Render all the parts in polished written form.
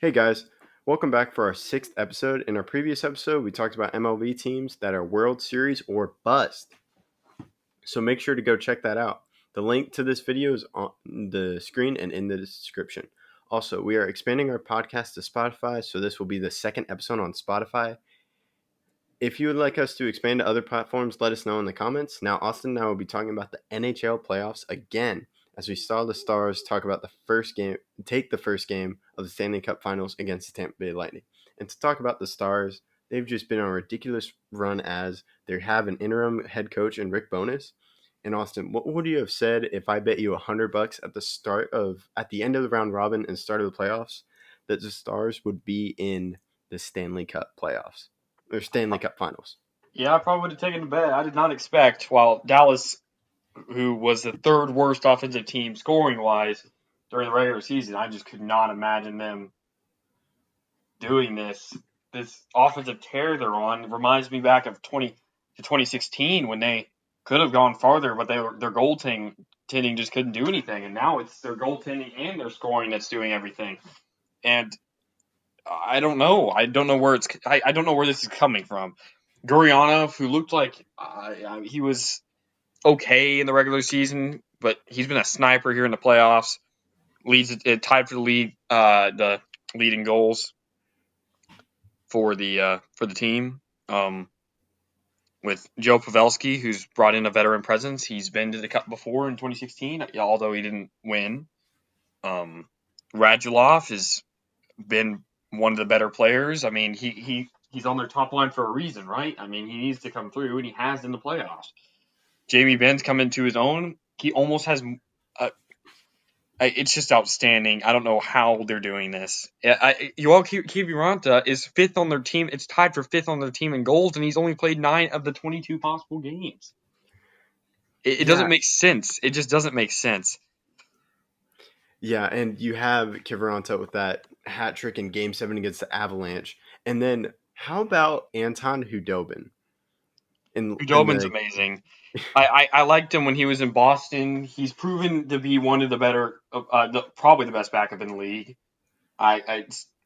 Hey guys, welcome back for our sixth episode. In our previous episode, we talked about MLB teams that are World Series or bust. So make sure to go check that out. The link to this video is on the screen and in the description. Also, we are expanding our podcast to Spotify, so this will be the second episode on Spotify. If you would like us to expand to other platforms, let us know in the comments. Now, Austin and I will be talking about the NHL playoffs again, as we saw the Stars talk about take the first game of the Stanley Cup Finals against the Tampa Bay Lightning. And to talk about the Stars, they've just been on a ridiculous run as they have an interim head coach in Rick Bowness. And Austin, what would you have said if I bet you $100 at the end of the round robin and start of the playoffs that the Stars would be in the Stanley Cup playoffs? Or Stanley Cup Finals. Yeah, I probably would have taken the bet. I did not expect, while Dallas, who was the third worst offensive team scoring wise during the regular season, I just could not imagine them doing this. This offensive tear they're on reminds me back of 2016 when they could have gone farther, but their goaltending just couldn't do anything, and now it's their goaltending and their scoring that's doing everything. And I don't know. I don't know where this is coming from. Gurianov, who looked like he was okay in the regular season, but he's been a sniper here in the playoffs. Leads it tied for the leading goals for the team. With Joe Pavelski, who's brought in a veteran presence. He's been to the Cup before in 2016, although he didn't win. Radulov has been one of the better players. I mean, he's on their top line for a reason, right? I mean, he needs to come through, and he has in the playoffs. Jamie Benn's come into his own. He almost has. It's just outstanding. I don't know how they're doing this. Yoel Kiviranta is fifth on their team. It's tied for fifth on their team in goals, and he's only played 9 of the 22 possible games. It doesn't make sense. It just doesn't make sense. Yeah, and you have Kiviranta with that hat trick in Game 7 against the Avalanche. And then how about Anton Hudobin? In Udobin's the amazing. I liked him when he was in Boston. He's proven to be one of the better, probably the best backup in the league.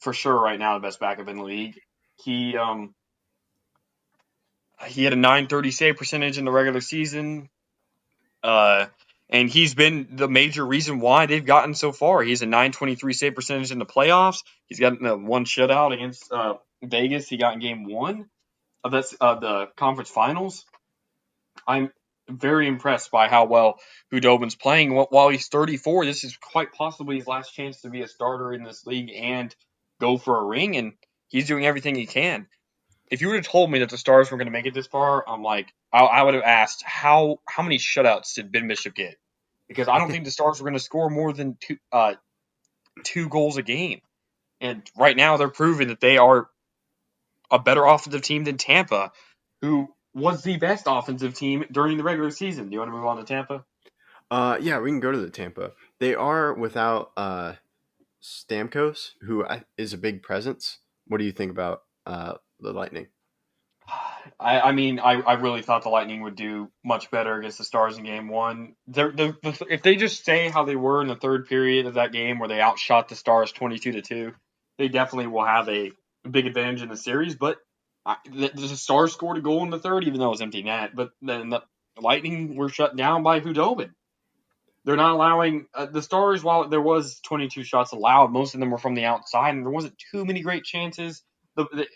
For sure right now the best backup in the league. He had a 930 save percentage in the regular season. And he's been the major reason why they've gotten so far. He's a 923 save percentage in the playoffs. He's gotten one shutout against Vegas. He got in game 1 of the conference finals. I'm very impressed by how well Hudobin's playing. While he's 34, this is quite possibly his last chance to be a starter in this league and go for a ring, and he's doing everything he can. If you would have told me that the Stars were going to make it this far, I would have asked how many shutouts did Ben Bishop get? Because I don't think the Stars were going to score more than two goals a game. And right now they're proving that they are a better offensive team than Tampa, who was the best offensive team during the regular season. Do you want to move on to Tampa? yeah, we can go to the Tampa. They are without Stamkos, who is a big presence. What do you think about the Lightning? I really thought the Lightning would do much better against the Stars in Game 1. If they just stay how they were in the third period of that game, where they outshot the Stars 22-2, they definitely will have a big advantage in the series. But the Stars scored a goal in the third, even though it was empty net. But then the Lightning were shut down by Hudobin. They're not allowing the Stars. While there was 22 shots allowed, most of them were from the outside, and there wasn't too many great chances.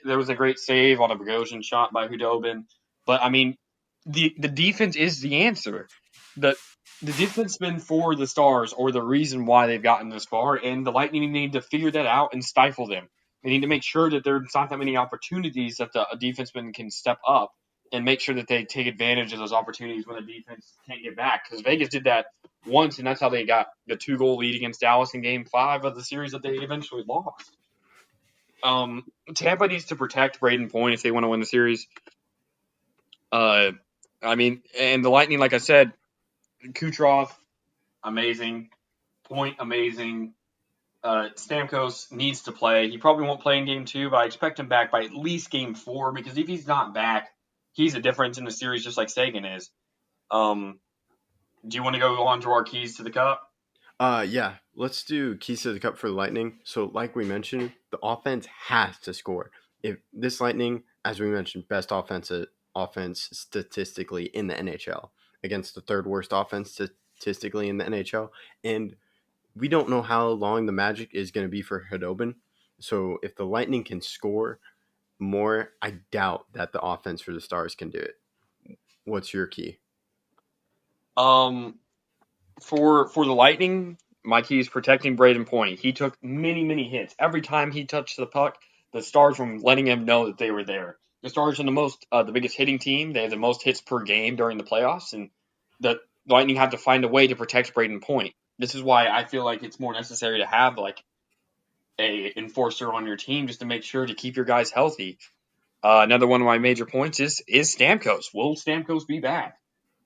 There was a great save on a Bogosian shot by Hudobin, but I mean, the defense is the answer. The defense been for the Stars, or the reason why they've gotten this far, and the Lightning need to figure that out and stifle them. They need to make sure that there's not that many opportunities that the defenseman can step up and make sure that they take advantage of those opportunities when the defense can't get back. Because Vegas did that once, and that's how they got the 2-goal lead against Dallas in Game 5 of the series that they eventually lost. Tampa needs to protect Braden Point if they want to win the series. And the Lightning, like I said, Kucherov, amazing. Point, amazing. Stamkos needs to play. He probably won't play in Game 2, but I expect him back by at least Game 4, because if he's not back, he's a difference in the series just like Sagan is. Do you want to go on to our keys to the Cup? Yeah, let's do keys to the cup for the Lightning. So, like we mentioned, the offense has to score. If this Lightning, as we mentioned, best offense statistically in the NHL against the third worst offense statistically in the NHL, and we don't know how long the magic is going to be for Hudobin. So, if the Lightning can score more, I doubt that the offense for the Stars can do it. What's your key? Um, for the Lightning, my key is protecting Braden Point. He took many hits. Every time he touched the puck, the Stars were letting him know that they were there. The Stars are the biggest hitting team. They have the most hits per game during the playoffs, and the Lightning have to find a way to protect Braden Point. This is why I feel like it's more necessary to have like a enforcer on your team just to make sure to keep your guys healthy. Another one of my major points is Stamkos. Will Stamkos be back?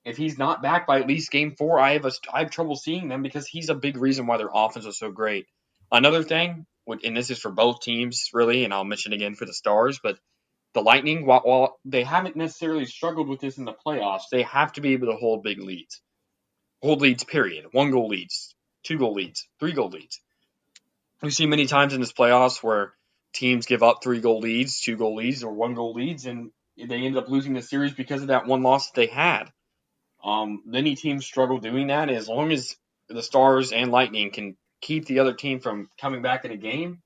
If he's not back by at least game 4, I have trouble seeing them because he's a big reason why their offense is so great. Another thing, and this is for both teams really, and I'll mention again for the Stars, but the Lightning, while they haven't necessarily struggled with this in the playoffs, they have to be able to hold big leads. Hold leads, period. 1 goal leads, 2 goal leads, 3 goal leads. We've seen many times in this playoffs where teams give up 3 goal leads, 2 goal leads, or 1 goal leads, and they end up losing the series because of that one loss that they had. Many teams struggle doing that. As long as the Stars and Lightning can keep the other team from coming back in a game,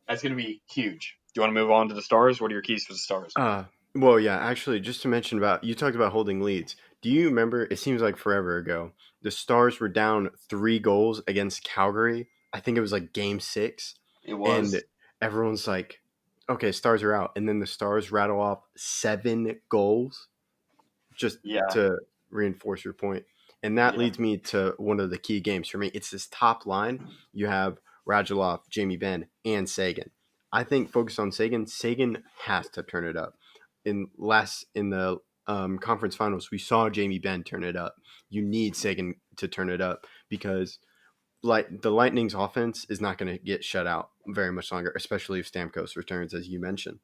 that's going to be huge. Do you want to move on to the Stars? What are your keys for the Stars? Uh, well, yeah, actually, just to mention about you talked about holding leads. Do you remember? It seems like forever ago. The Stars were down 3 goals against Calgary. I think it was like Game 6, It and was. everyone's like, "Okay, Stars are out," and then the Stars rattle off 7 goals just Yeah. to reinforce your point. And that Yeah. leads me to one of the key games for me. It's this top line. You have Radulov, Jamie Benn, and Sagan. I think focus on Sagan. Sagan has to turn it up. In the conference finals, we saw Jamie Benn turn it up. You need Sagan to turn it up because like the Lightning's offense is not going to get shut out very much longer, especially if Stamkos returns, as you mentioned.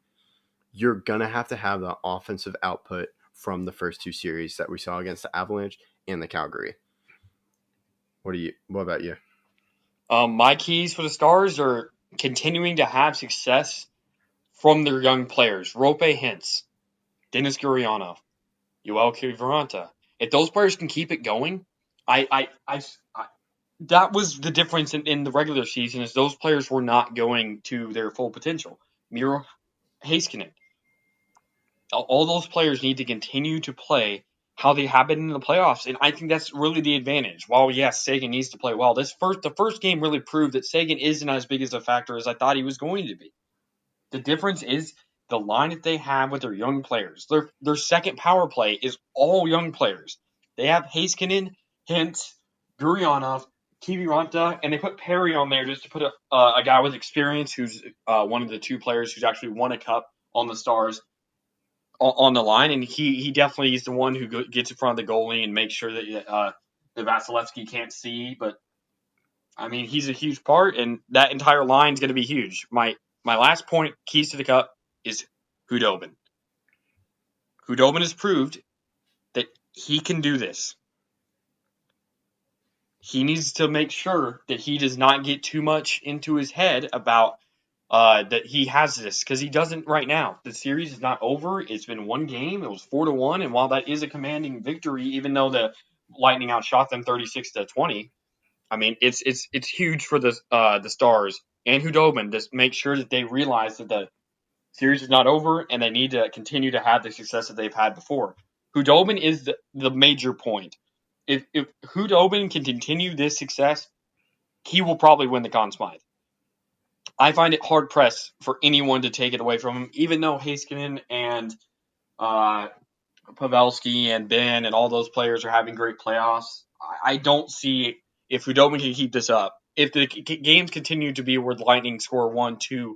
You're going to have the offensive output from the first 2 series that we saw against the Avalanche and the Calgary. What about you? My keys for the Stars are continuing to have success from their young players. Rope Hintz, Dennis Gurianov, Yoel Kiviranta. If those players can keep it going, I that was the difference in the regular season is those players were not going to their full potential. Miro Heiskanen, all those players need to continue to play how they have been in the playoffs, and I think that's really the advantage. While yes, Sagan needs to play well, the first game really proved that Sagan isn't as big as a factor as I thought he was going to be. The difference is the line that they have with their young players. Their second power play is all young players. They have Heiskanen, Hintz, Gurionov, Kiviranta, and they put Perry on there just to put a guy with experience who's one of the 2 players who's actually won a cup on the Stars on the line, and he definitely is the one who gets in front of the goalie and makes sure that the Vasilevsky can't see. But I mean, he's a huge part, and that entire line is going to be huge. My last point, keys to the cup, is Hudobin. Hudobin has proved that he can do this. He needs to make sure that he does not get too much into his head about that he has this because he doesn't right now. The series is not over. It's been 1 game. It was 4-1, and while that is a commanding victory, even though the Lightning outshot them 36-20, I mean it's huge for the Stars and Hudobin to make sure that they realize that the series is not over and they need to continue to have the success that they've had before. Hudobin is the major point. If Hudobin can continue this success, he will probably win the Conn Smythe. I find it hard pressed for anyone to take it away from him, even though Heiskanen and uh, Pavelski and Ben and all those players are having great playoffs. I don't see if Hudobin can keep this up. If the games continue to be where the Lightning score 1-2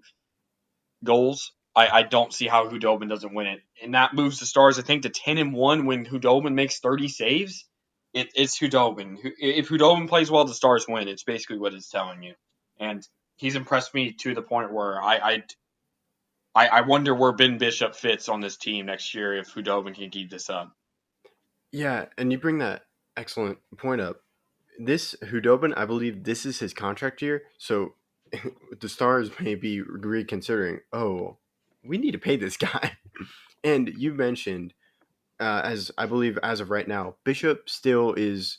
goals, I don't see how Hudobin doesn't win it. And that moves the Stars, I think, to 10-1 when Hudobin makes 30 saves. It's Hudobin. If Hudobin plays well, the Stars win. It's basically what it's telling you. And he's impressed me to the point where I wonder where Ben Bishop fits on this team next year if Hudobin can keep this up. Yeah, and you bring that excellent point up. this Hudobin, I believe this is his contract year. So the Stars may be reconsidering. Oh, we need to pay this guy. And you mentioned, as I believe as of right now, Bishop still is.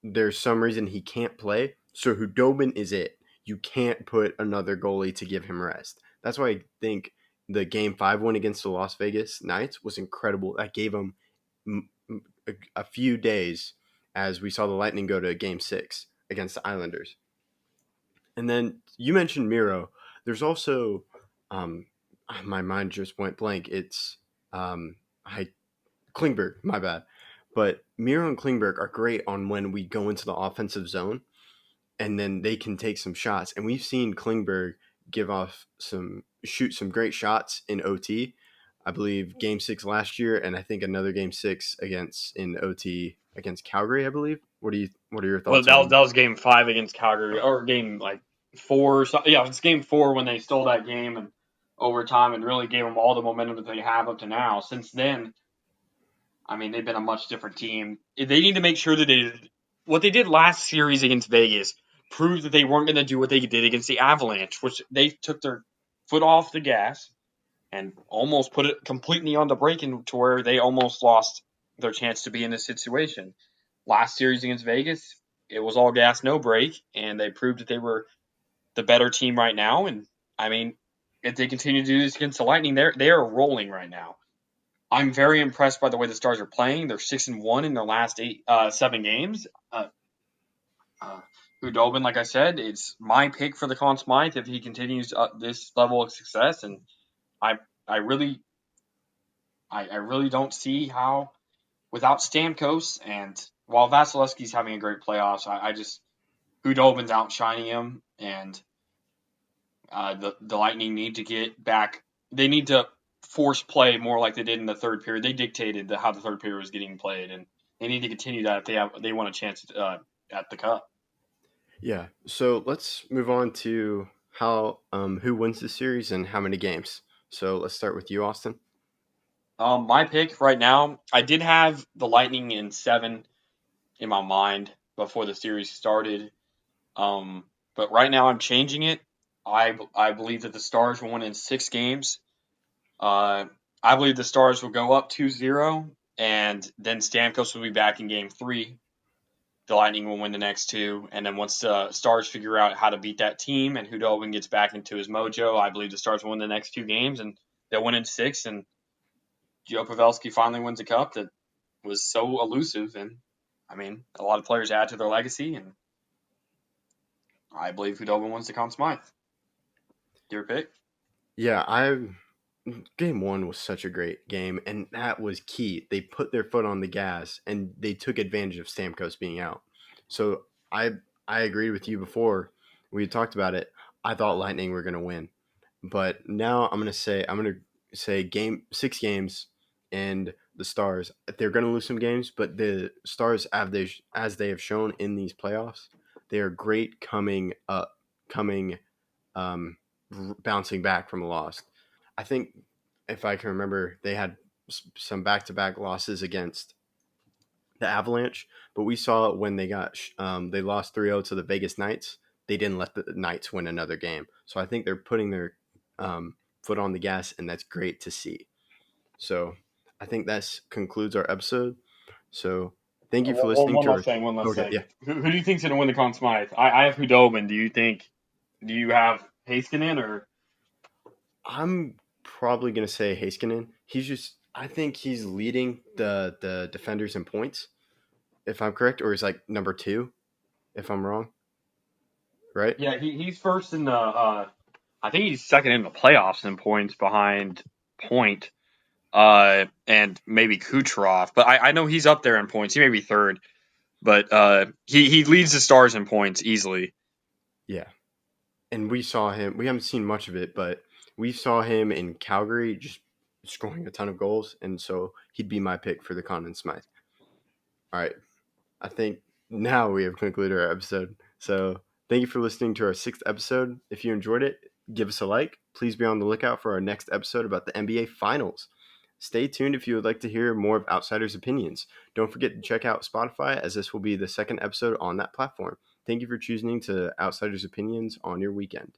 There's some reason he can't play. So Hudobin is it. You can't put another goalie to give him rest. That's why I think the Game 5 win against the Las Vegas Knights was incredible. That gave him a few days as we saw the Lightning go to Game 6 against the Islanders. And then you mentioned Miro. There's also, um, my mind just went blank. It's I Klingberg, my bad. But Miro and Klingberg are great on when we go into the offensive zone and then they can take some shots. And we've seen Klingberg shoot some great shots in OT. I believe Game 6 last year, and I think another Game 6 against in OT against Calgary. I believe. What are your Well, thoughts on? that was game 5 against Calgary, or game like 4. So, yeah, it's game 4 when they stole that game and overtime and really gave them all the momentum that they have up to now. Since then, I mean, they've been a much different team. They need to make sure that what they did last series against Vegas proved that they weren't going to do what they did against the Avalanche, which they took their foot off the gas and almost put it completely on the brake to where they almost lost their chance to be in this situation. Last series against Vegas, it was all gas, no brake, and they proved that they were the better team right now. And I mean, if they continue to do this against the Lightning, they are rolling right now. I'm very impressed by the way the Stars are playing. They're 6-1 in their last 7 games. Uh, Hudobin, like I said, it's my pick for the Conn Smythe if he continues this level of success. And I, I really, I really don't see how without Stamkos and while Vasilevsky's having a great playoffs, I just Hudobin's outshining him, and the Lightning need to get back. They need to force play more like they did in the third period. They dictated how the third period was getting played, and they need to continue that if they want a chance at the cup. Yeah. So let's move on to how who wins the series and how many games. So let's start with you, Austin. My pick right now, I did have the Lightning in 7 in my mind before the series started. But right now I'm changing it. I believe that the Stars will win in 6 games. Uh, I believe the Stars will go up 2-0, and then Stamkos will be back in game 3. The Lightning will win the next 2, and then once the Stars figure out how to beat that team and Hudobin gets back into his mojo, I believe the Stars will win the next 2 games, and they'll win in 6, and Joe Pavelski finally wins a cup that was so elusive, and I mean, a lot of players add to their legacy, and I believe Hudobin wins the Conn Smythe. Your pick? Yeah, I Game 1 was such a great game, and that was key. They put their foot on the gas, and they took advantage of Stamkos being out. So I agreed with you before we had talked about it. I thought Lightning were going to win, but now I'm going to say game 6 games, and the Stars they're going to lose some games, but the Stars as they have shown in these playoffs, they are great coming bouncing back from a loss. I think if I can remember, they had some back-to-back losses against the Avalanche, but we saw when they lost 3-0 to the Vegas Knights. They didn't let the Knights win another game, so I think they're putting their foot on the gas, and that's great to see. So I think that concludes our episode. So thank you for listening One to our. last thing. One last Okay, thing. yeah, Who do you think's gonna win the Conn Smythe? I have Hudobin. Do you think? Do you have Heiskanen or? I'm probably gonna say Heiskanen. I think he's leading the defenders in points, if I'm correct, or he's like number 2, if I'm wrong, right? Yeah, he's first in the. I think he's second in the playoffs in points behind Point. And maybe Kucherov, but I know he's up there in points. He may be third, but he leads the Stars in points easily. Yeah, and we saw him. We haven't seen much of it, but we saw him in Calgary just scoring a ton of goals, and so he'd be my pick for the Conn Smythe. All right, I think now we have concluded our episode. So thank you for listening to our 6th episode. If you enjoyed it, give us a like. Please be on the lookout for our next episode about the NBA Finals. Stay tuned if you would like to hear more of Outsiders' opinions. Don't forget to check out Spotify, as this will be the second episode on that platform. Thank you for choosing to Outsiders' opinions on your weekend.